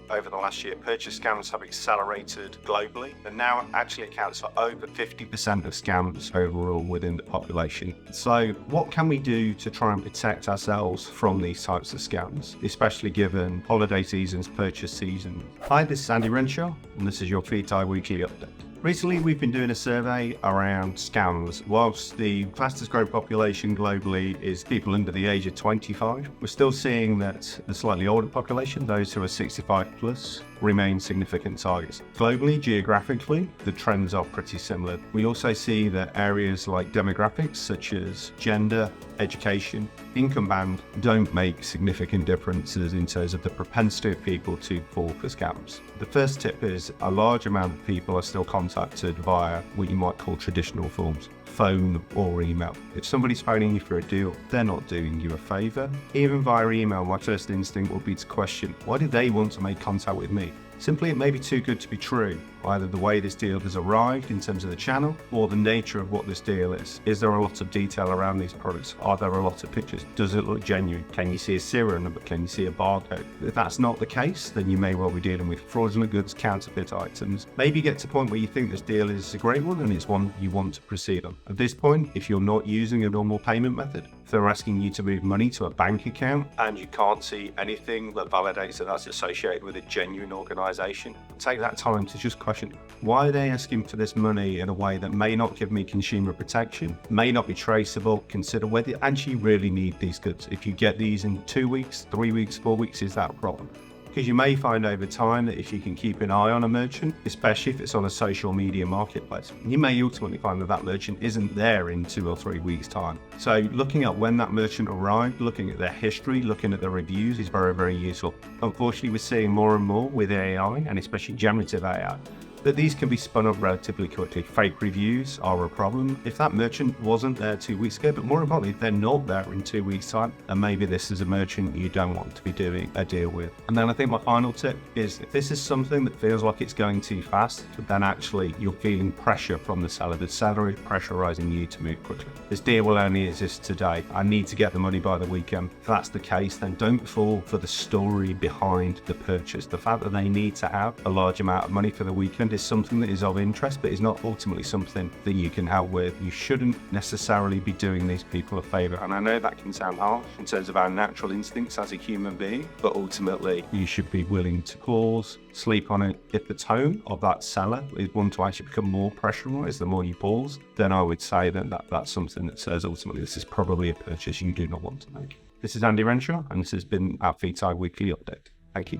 over the last year, purchase scams have accelerated globally and now actually accounts for over 50% of scams overall within the population. So what can we do to try and protect ourselves from these types of scams, especially given holiday seasons, purchase season? Hi, this is Andy Renshaw, and this is your Feedzai Weekly update. Recently, we've been doing a survey around scams. Whilst the fastest growing population globally is people under the age of 25, we're still seeing that the slightly older population, those who are 65 plus, remain significant targets. Globally, geographically, the trends are pretty similar. We also see that areas like demographics, such as gender, education, income band, don't make significant differences in terms of the propensity of people to fall for scams. The first tip is a large amount of people are still contacted via what you might call traditional forms, phone or email. If somebody's phoning you for a deal, they're not doing you a favour. Even via email, my first instinct would be to question, why did they want to make contact with me? Simply, it may be too good to be true. Either the way this deal has arrived in terms of the channel or the nature of what this deal is. Is there a lot of detail around these products? Are there a lot of pictures? Does it look genuine? Can you see a serial number? Can you see a barcode? If that's not the case, then you may well be dealing with fraudulent goods, counterfeit items. Maybe get to a point where you think this deal is a great one and it's one you want to proceed on. At this point, if you're not using a normal payment method, if they're asking you to move money to a bank account and you can't see anything that validates that that's associated with a genuine organisation, take that time to just question, why are they asking for this money in a way that may not give me consumer protection, may not be traceable? Consider whether you actually really need these goods. If you get these in 2 weeks, 3 weeks, 4 weeks, is that a problem? Because you may find over time that if you can keep an eye on a merchant, especially if it's on a social media marketplace, you may ultimately find that that merchant isn't there in 2 or 3 weeks' time. So looking at when that merchant arrived, looking at their history, looking at the reviews is very, very useful. Unfortunately, we're seeing more and more with AI, and especially generative AI, that these can be spun up relatively quickly. Fake reviews are a problem. If that merchant wasn't there 2 weeks ago, but more importantly, if they're not there in 2 weeks' time, and maybe this is a merchant you don't want to be doing a deal with. And then I think my final tip is, if this is something that feels like it's going too fast, then actually you're feeling pressure from the seller. The seller is pressurizing you to move quickly. This deal will only exist today. I need to get the money by the weekend. If that's the case, then don't fall for the story behind the purchase. The fact that they need to have a large amount of money for the weekend is something that is of interest, but is not ultimately something that you can help with. You shouldn't necessarily be doing these people a favor. And I know that can sound harsh in terms of our natural instincts as a human being, but ultimately you should be willing to pause, sleep on it. If the tone of that seller is one to actually become more pressurized the more you pause, then I would say that that's something that says ultimately this is probably a purchase you do not want to make. This is Andy Renshaw, and this has been our Feedzai Weekly update. Thank you.